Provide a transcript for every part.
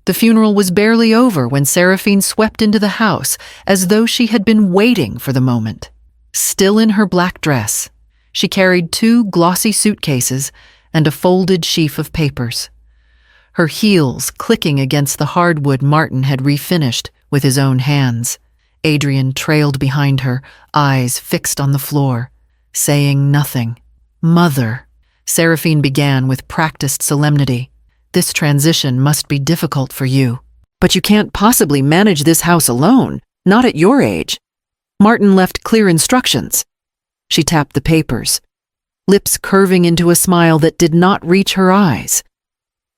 The funeral was barely over when Seraphine swept into the house as though she had been waiting for the moment. Still in her black dress, she carried 2 glossy suitcases and a folded sheaf of papers. Her heels clicking against the hardwood Martin had refinished with his own hands. Adrian trailed behind her, eyes fixed on the floor, saying nothing. "Mother," Seraphine began with practiced solemnity, "this transition must be difficult for you. But you can't possibly manage this house alone, not at your age. Martin left clear instructions." She tapped the papers, lips curving into a smile that did not reach her eyes.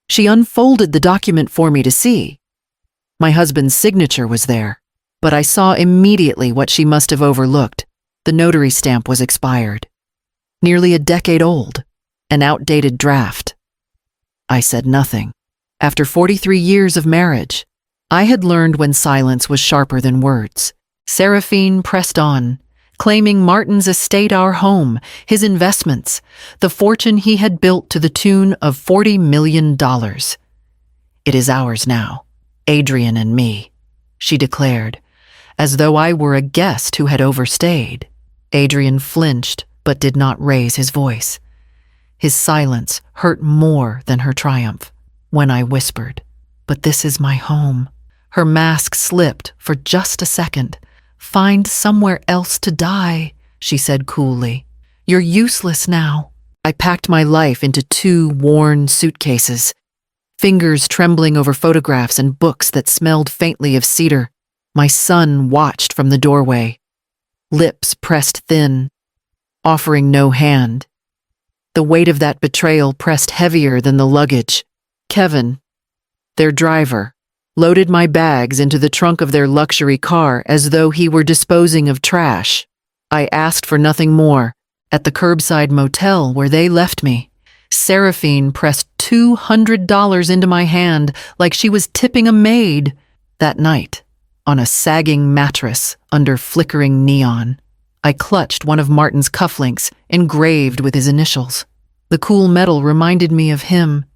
She unfolded the document for me to see. My husband's signature was there, but I saw immediately what she must have overlooked. The notary stamp was expired. Nearly a decade old, an outdated draft. I said nothing. After 43 years of marriage, I had learned when silence was sharper than words. Seraphine pressed on, claiming Martin's estate our home, his investments, the fortune he had built to the tune of $40 million. "It is ours now, Adrian and me," she declared, as though I were a guest who had overstayed. Adrian flinched but did not raise his voice. His silence hurt more than her triumph. When I whispered, "But this is my home," her mask slipped for just a second. "Find somewhere else to die," she said coolly. "You're useless now." I packed my life into 2 worn suitcases, fingers trembling over photographs and books that smelled faintly of cedar. My son watched from the doorway, lips pressed thin, offering no hand. The weight of that betrayal pressed heavier than the luggage. Kevin, their driver, loaded my bags into the trunk of their luxury car as though he were disposing of trash. I asked for nothing more. At the curbside motel where they left me, Seraphine pressed $200 into my hand like she was tipping a maid. That night, on a sagging mattress under flickering neon, I clutched one of Martin's cufflinks engraved with his initials. The cool metal reminded me of him,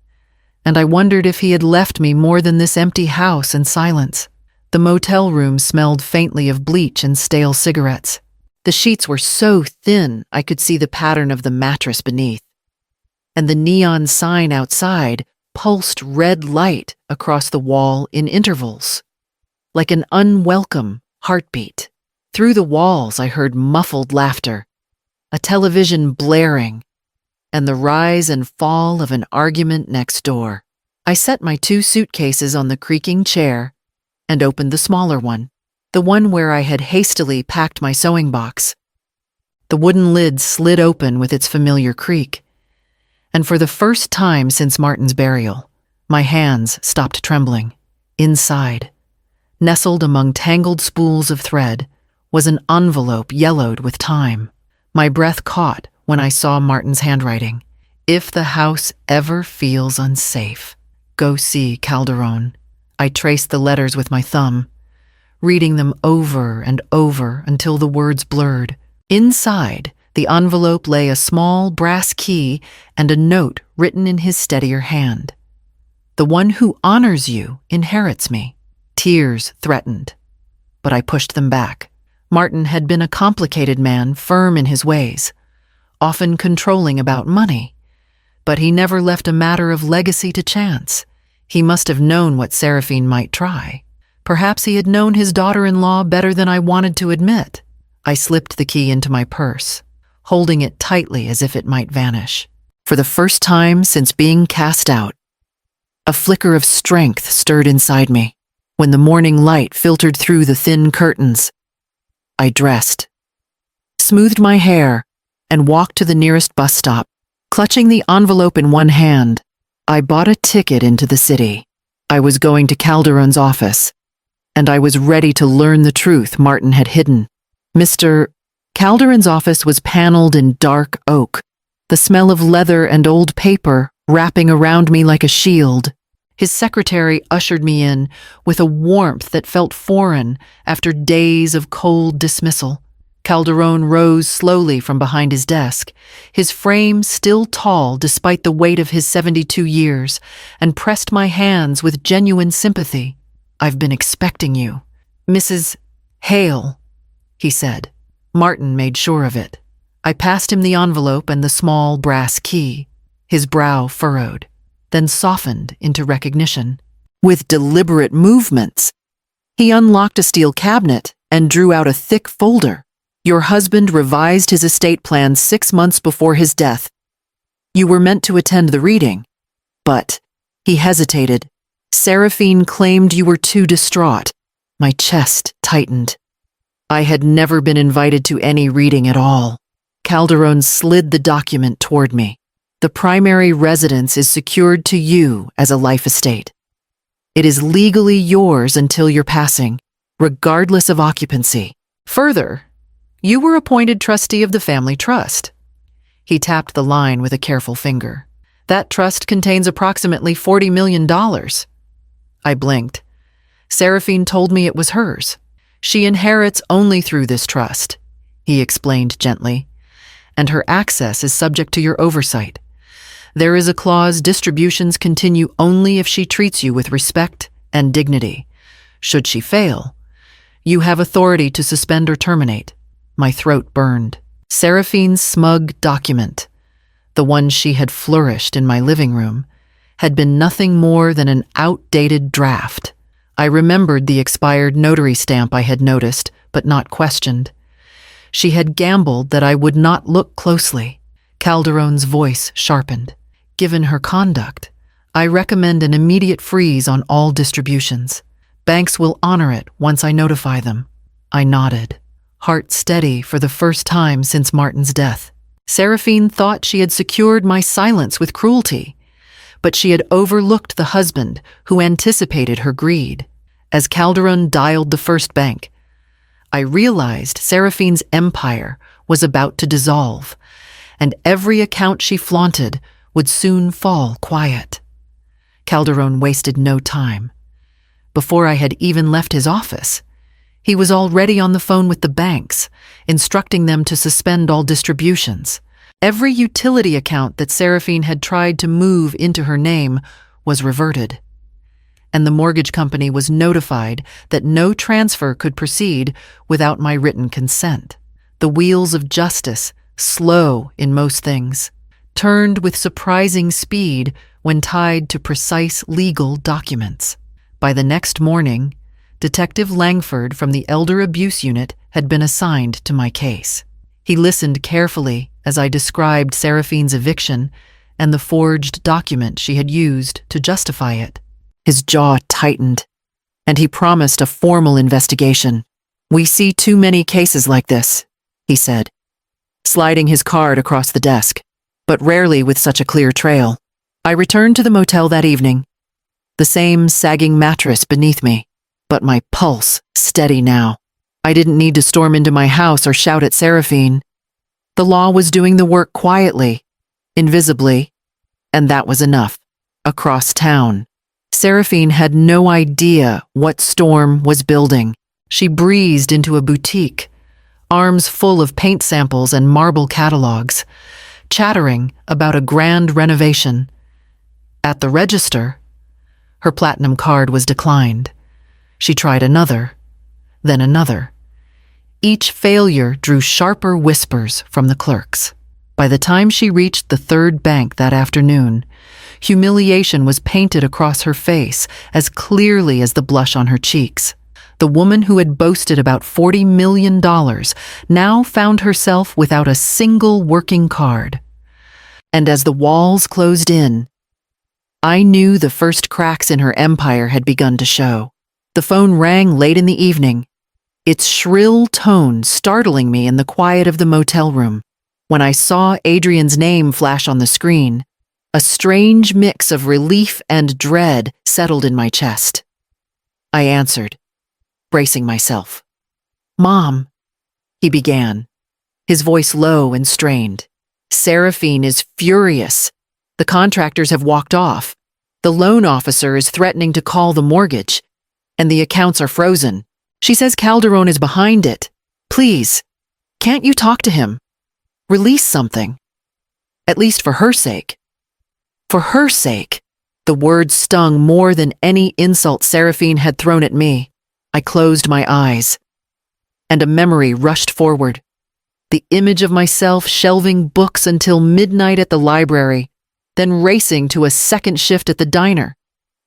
and I wondered if he had left me more than this empty house and silence. The motel room smelled faintly of bleach and stale cigarettes. The sheets were so thin I could see the pattern of the mattress beneath, and the neon sign outside pulsed red light across the wall in intervals, like an unwelcome heartbeat. Through the walls I heard muffled laughter, a television blaring, and the rise and fall of an argument next door. I set my 2 suitcases on the creaking chair and opened the smaller one, the one where I had hastily packed my sewing box. The wooden lid slid open with its familiar creak, and for the first time since Martin's burial, my hands stopped trembling. Inside, nestled among tangled spools of thread, was an envelope yellowed with time. My breath caught when I saw Martin's handwriting. "If the house ever feels unsafe, go see Calderon." I traced the letters with my thumb, reading them over and over until the words blurred. Inside, the envelope lay a small brass key and a note written in his steadier hand. "The one who honors you inherits me." Tears threatened, but I pushed them back. Martin had been a complicated man, firm in his ways, often controlling about money, but he never left a matter of legacy to chance. He must have known what Seraphine might try. Perhaps he had known his daughter-in-law better than I wanted to admit. I slipped the key into my purse, holding it tightly as if it might vanish. For the first time since being cast out, a flicker of strength stirred inside me. When the morning light filtered through the thin curtains, I dressed, smoothed my hair, and walked to the nearest bus stop. Clutching the envelope in one hand, I bought a ticket into the city. I was going to Calderon's office, and I was ready to learn the truth Martin had hidden. Mr. Calderon's office was paneled in dark oak, the smell of leather and old paper wrapping around me like a shield. His secretary ushered me in with a warmth that felt foreign after days of cold dismissal. Calderon rose slowly from behind his desk, his frame still tall despite the weight of his 72 years, and pressed my hands with genuine sympathy. "I've been expecting you. Mrs. Hale," he said. Martin made sure of it. I passed him the envelope and the small brass key. His brow furrowed, then softened into recognition. With deliberate movements, he unlocked a steel cabinet and drew out a thick folder. "Your husband revised his estate plan 6 months before his death. You were meant to attend the reading, but..." He hesitated. "Seraphine claimed you were too distraught." My chest tightened. I had never been invited to any reading at all. Calderon slid the document toward me. "The primary residence is secured to you as a life estate. It is legally yours until your passing, regardless of occupancy. Further, you were appointed trustee of the family trust." He tapped the line with a careful finger. "That trust contains approximately $40 million. I blinked. Seraphine told me it was hers. "She inherits only through this trust," he explained gently, "and her access is subject to your oversight. There is a clause distributions continue only if she treats you with respect and dignity. Should she fail, you have authority to suspend or terminate." My throat burned. Seraphine's smug document, the one she had flourished in my living room, had been nothing more than an outdated draft. I remembered the expired notary stamp I had noticed, but not questioned. She had gambled that I would not look closely. Calderon's voice sharpened. "Given her conduct, I recommend an immediate freeze on all distributions. Banks will honor it once I notify them." I nodded, heart steady for the first time since Martin's death. Seraphine thought she had secured my silence with cruelty, but she had overlooked the husband who anticipated her greed. As Calderon dialed the first bank, I realized Seraphine's empire was about to dissolve, and every account she flaunted would soon fall quiet. Calderon wasted no time. Before I had even left his office, he was already on the phone with the banks, instructing them to suspend all distributions. Every utility account that Seraphine had tried to move into her name was reverted, and the mortgage company was notified that no transfer could proceed without my written consent. The wheels of justice, slow in most things, turned with surprising speed when tied to precise legal documents. By the next morning, Detective Langford from the Elder Abuse Unit had been assigned to my case. He listened carefully as I described Seraphine's eviction and the forged document she had used to justify it. His jaw tightened, and he promised a formal investigation. "We see too many cases like this," he said, sliding his card across the desk, "but rarely with such a clear trail." I returned to the motel that evening, the same sagging mattress beneath me, but my pulse steady now. I didn't need to storm into my house or shout at Seraphine. The law was doing the work quietly, invisibly, and that was enough. Across town, Seraphine had no idea what storm was building. She breezed into a boutique, arms full of paint samples and marble catalogs, chattering about a grand renovation. At the register, her platinum card was declined. She tried another, then another. Each failure drew sharper whispers from the clerks. By the time she reached the third bank that afternoon, humiliation was painted across her face as clearly as the blush on her cheeks. The woman who had boasted about $40 million now found herself without a single working card. And as the walls closed in, I knew the first cracks in her empire had begun to show. The phone rang late in the evening, its shrill tone startling me in the quiet of the motel room. When I saw Adrian's name flash on the screen, a strange mix of relief and dread settled in my chest. I answered, bracing myself. "Mom," he began, his voice low and strained. "Seraphine is furious. The contractors have walked off. The loan officer is threatening to call the mortgage, and the accounts are frozen. She says Calderon is behind it. Please, Can't you talk to him? Release something. At least for her sake. For her sake. The words stung more than any insult Seraphine had thrown at me. I closed my eyes, and a memory rushed forward. The image of myself shelving books until midnight at the library, then racing to a second shift at the diner,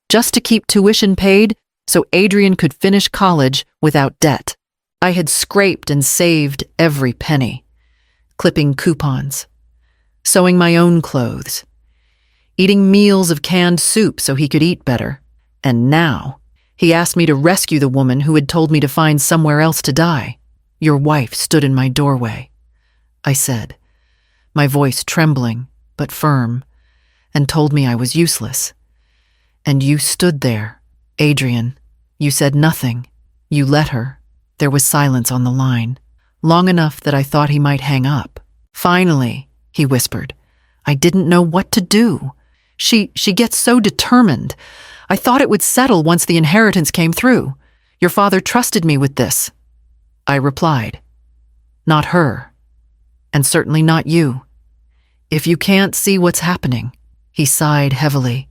just to keep tuition paid so Adrian could finish college without debt. I had scraped and saved every penny, clipping coupons, sewing my own clothes, eating meals of canned soup so he could eat better. And now, he asked me to rescue the woman who had told me to find somewhere else to die. Your wife stood in my doorway, I said, my voice trembling but firm, and told me I was useless. And you stood there, Adrian. You said nothing. You let her. There was silence on the line, long enough that I thought he might hang up. Finally, he whispered. I didn't know what to do. She gets so determined. I thought it would settle once the inheritance came through. Your father trusted me with this. I replied, not her, and certainly not you. If you can't see what's happening, he sighed heavily.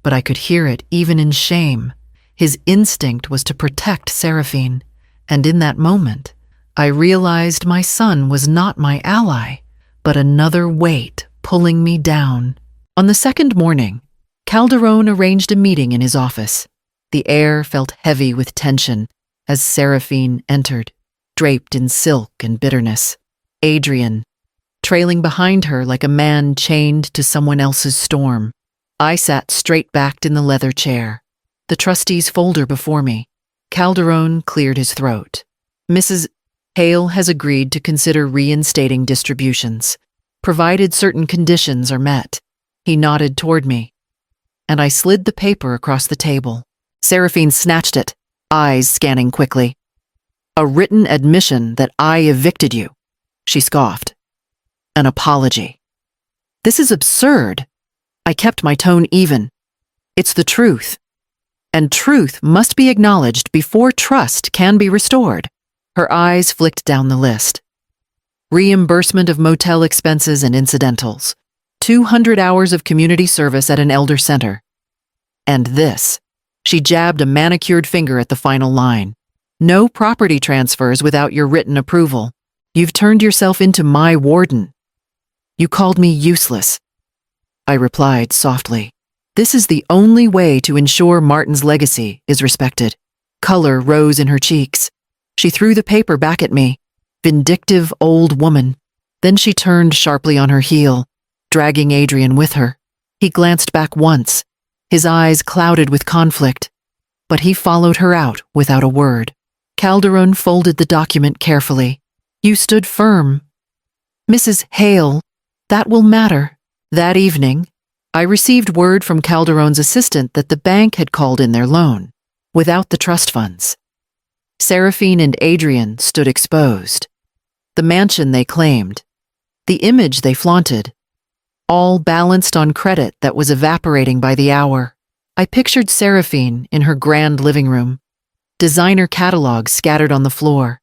But I could hear it even in shame. His instinct was to protect Seraphine, and in that moment, I realized my son was not my ally, but another weight pulling me down. On the second morning, Calderon arranged a meeting in his office. The air felt heavy with tension as Seraphine entered, draped in silk and bitterness. Adrian, trailing behind her like a man chained to someone else's storm. I sat straight-backed in the leather chair, the trustee's folder before me. Calderon cleared his throat. Mrs. Hale has agreed to consider reinstating distributions, provided certain conditions are met. He nodded toward me, and I slid the paper across the table. Seraphine snatched it, eyes scanning quickly. A written admission that I evicted you, she scoffed. An apology. This is absurd. I kept my tone even. It's the truth. And truth must be acknowledged before trust can be restored. Her eyes flicked down the list. Reimbursement of motel expenses and incidentals. 200 hours of community service at an elder center. And this. She jabbed a manicured finger at the final line. No property transfers without your written approval. You've turned yourself into my warden. You called me useless. I replied softly. This is the only way to ensure Martin's legacy is respected. Color rose in her cheeks. She threw the paper back at me. Vindictive old woman. Then she turned sharply on her heel, dragging Adrian with her. He glanced back once, his eyes clouded with conflict, but he followed her out without a word. Calderon folded the document carefully. You stood firm. Mrs. Hale, that will matter. That evening, I received word from Calderon's assistant that the bank had called in their loan, without the trust funds. Seraphine and Adrian stood exposed. The mansion they claimed, the image they flaunted, all balanced on credit that was evaporating by the hour. I pictured Seraphine in her grand living room, designer catalogs scattered on the floor,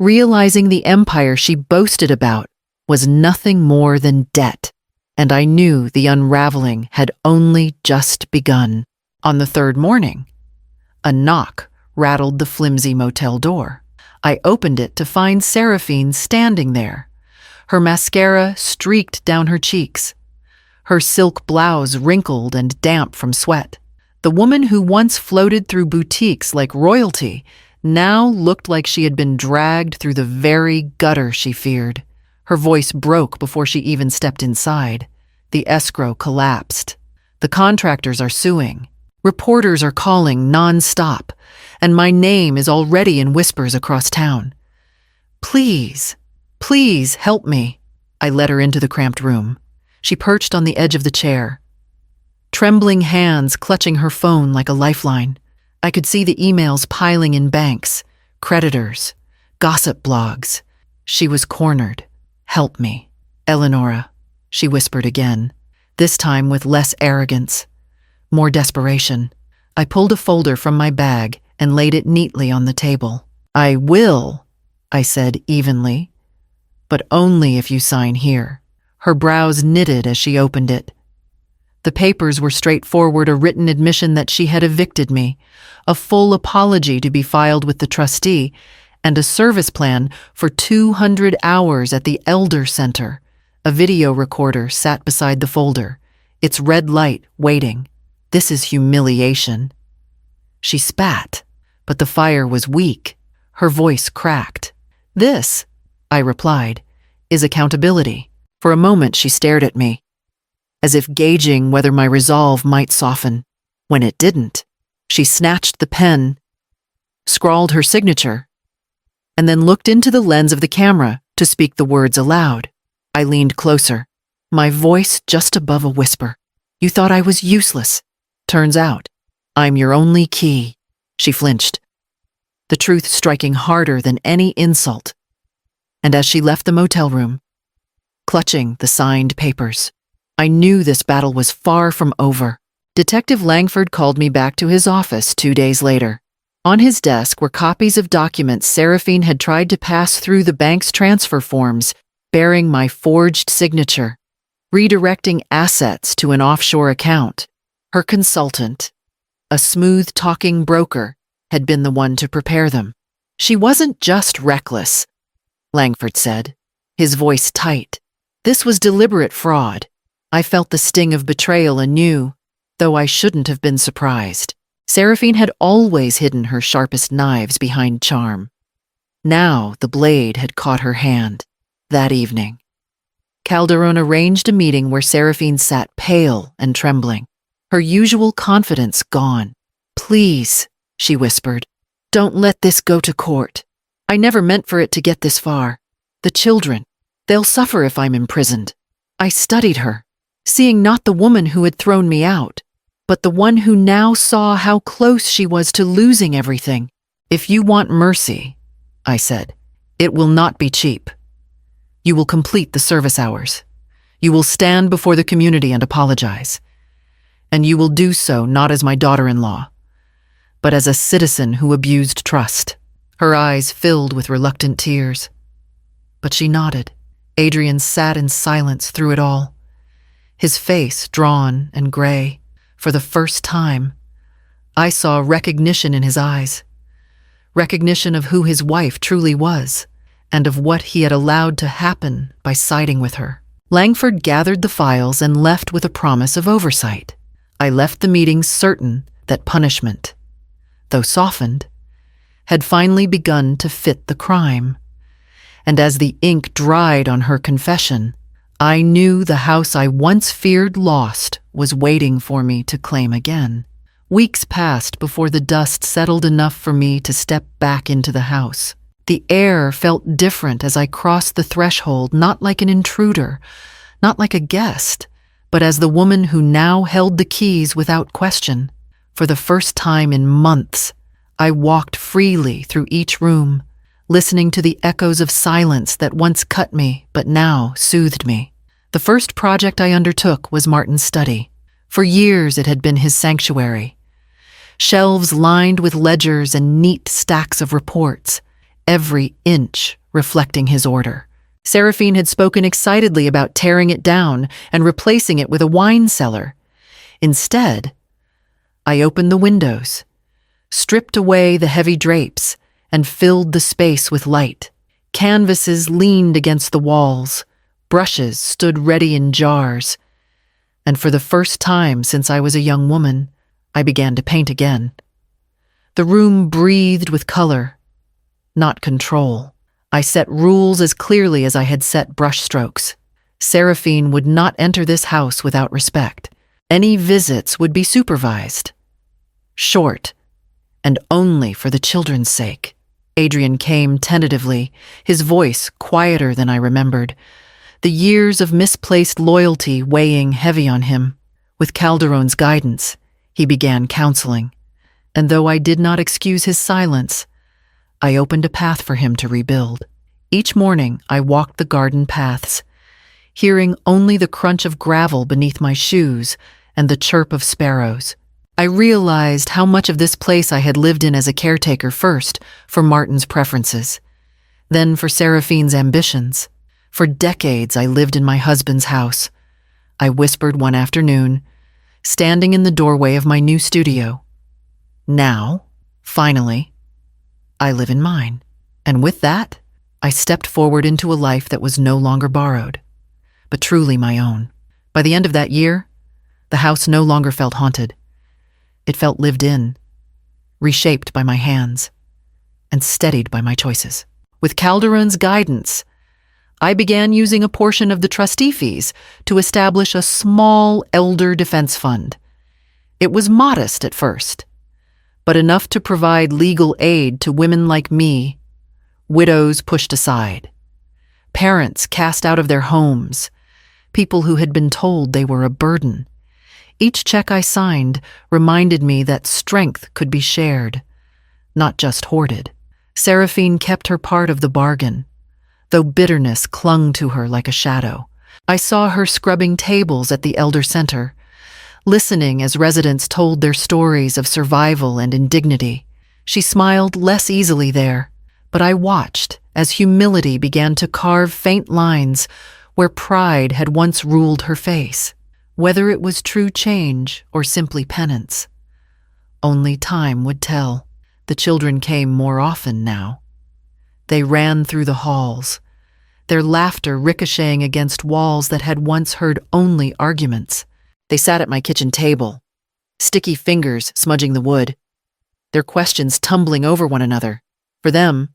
realizing the empire she boasted about was nothing more than debt. And I knew the unraveling had only just begun. On the third morning, a knock rattled the flimsy motel door. I opened it to find Seraphine standing there, her mascara streaked down her cheeks, her silk blouse wrinkled and damp from sweat. The woman who once floated through boutiques like royalty now looked like she had been dragged through the very gutter she feared. Her voice broke before she even stepped inside. The escrow collapsed. The contractors are suing. Reporters are calling non-stop, and my name is already in whispers across town. Please, please help me. I led her into the cramped room. She perched on the edge of the chair, trembling hands clutching her phone like a lifeline. I could see the emails piling in banks, creditors, gossip blogs. She was cornered. Help me, Eleonora, she whispered again, this time with less arrogance, more desperation. I pulled a folder from my bag and laid it neatly on the table. I will, I said evenly, "But only if you sign here." Her brows knitted as she opened it. The papers were straightforward, a written admission that she had evicted me, a full apology to be filed with the trustee, and a service plan for 200 hours at the Elder Center. A video recorder sat beside the folder, its red light waiting. "This is humiliation." She spat, but the fire was weak. Her voice cracked. "This," I replied, "is accountability." For a moment she stared at me, as if gauging whether my resolve might soften. When it didn't, she snatched the pen, scrawled her signature, and then looked into the lens of the camera to speak the words aloud. I leaned closer, my voice just above a whisper. "You thought I was useless. Turns out, I'm your only key." She flinched, the truth striking harder than any insult. And as she left the motel room, clutching the signed papers, I knew this battle was far from over. Detective Langford called me back to his office 2 days later. On his desk were copies of documents Seraphine had tried to pass through the bank's transfer forms, bearing my forged signature, redirecting assets to an offshore account. Her consultant, a smooth-talking broker, had been the one to prepare them. "She wasn't just reckless," Langford said, his voice tight. "This was deliberate fraud." I felt the sting of betrayal anew, though I shouldn't have been surprised. Seraphine had always hidden her sharpest knives behind charm. Now the blade had caught her hand. That evening, Calderon arranged a meeting where Seraphine sat pale and trembling, her usual confidence gone. "Please," she whispered, "don't let this go to court. I never meant for it to get this far. The children, they'll suffer if I'm imprisoned." I studied her, seeing not the woman who had thrown me out, but the one who now saw how close she was to losing everything. "If you want mercy," I said, "it will not be cheap. You will complete the service hours. You will stand before the community and apologize. And you will do so not as my daughter-in-law, but as a citizen who abused trust." Her eyes filled with reluctant tears. But she nodded. Adrian sat in silence through it all, his face drawn and gray. For the first time, I saw recognition in his eyes, recognition of who his wife truly was, and of what he had allowed to happen by siding with her. Langford gathered the files and left with a promise of oversight. I left the meeting certain that punishment, though softened, had finally begun to fit the crime. And as the ink dried on her confession, I knew the house I once feared lost was waiting for me to claim again. Weeks passed before the dust settled enough for me to step back into the house. The air felt different as I crossed the threshold, not like an intruder, not like a guest, but as the woman who now held the keys without question. For the first time in months, I walked freely through each room, listening to the echoes of silence that once cut me but now soothed me. The first project I undertook was Martin's study. For years it had been his sanctuary. Shelves lined with ledgers and neat stacks of reports, every inch reflecting his order. Seraphine had spoken excitedly about tearing it down and replacing it with a wine cellar. Instead, I opened the windows, stripped away the heavy drapes, and filled the space with light. Canvases leaned against the walls, brushes stood ready in jars, and for the first time since I was a young woman, I began to paint again. The room breathed with color, not control. I set rules as clearly as I had set brushstrokes. Seraphine would not enter this house without respect. Any visits would be supervised, short, and only for the children's sake. Adrian came tentatively, his voice quieter than I remembered, the years of misplaced loyalty weighing heavy on him. With Calderon's guidance, he began counseling, and though I did not excuse his silence, I opened a path for him to rebuild. Each morning, I walked the garden paths, hearing only the crunch of gravel beneath my shoes and the chirp of sparrows. I realized how much of this place I had lived in as a caretaker, first for Martin's preferences, then for Seraphine's ambitions. For decades, I lived in my husband's house. I whispered one afternoon, standing in the doorway of my new studio. Now, finally, I live in mine. And with that, I stepped forward into a life that was no longer borrowed, but truly my own. By the end of that year, the house no longer felt haunted. It felt lived in, reshaped by my hands, and steadied by my choices. With Calderon's guidance, I began using a portion of the trustee fees to establish a small elder defense fund. It was modest at first, but enough to provide legal aid to women like me, widows pushed aside, parents cast out of their homes, people who had been told they were a burden. Each check I signed reminded me that strength could be shared, not just hoarded. Seraphine kept her part of the bargain, though bitterness clung to her like a shadow. I saw her scrubbing tables at the Elder Center, listening as residents told their stories of survival and indignity. She smiled less easily there, but I watched as humility began to carve faint lines where pride had once ruled her face. Whether it was true change or simply penance, only time would tell. The children came more often now. They ran through the halls, their laughter ricocheting against walls that had once heard only arguments. They sat at my kitchen table, sticky fingers smudging the wood, their questions tumbling over one another. For them,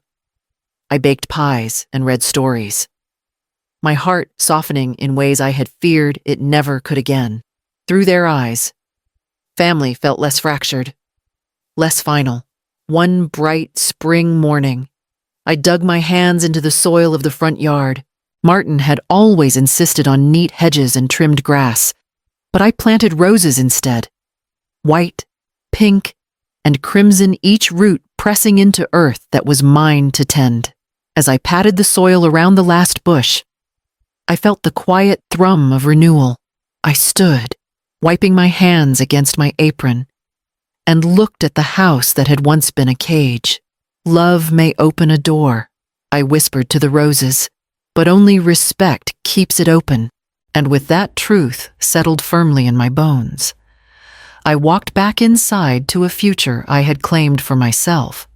I baked pies and read stories, my heart softening in ways I had feared it never could again. Through their eyes, family felt less fractured, less final. One bright spring morning, I dug my hands into the soil of the front yard. Martin had always insisted on neat hedges and trimmed grass, but I planted roses instead. White, pink, and crimson, each root pressing into earth that was mine to tend. As I patted the soil around the last bush, I felt the quiet thrum of renewal. I stood, wiping my hands against my apron, and looked at the house that had once been a cage. Love may open a door, I whispered to the roses, but only respect keeps it open. And with that truth settled firmly in my bones, I walked back inside to a future I had claimed for myself.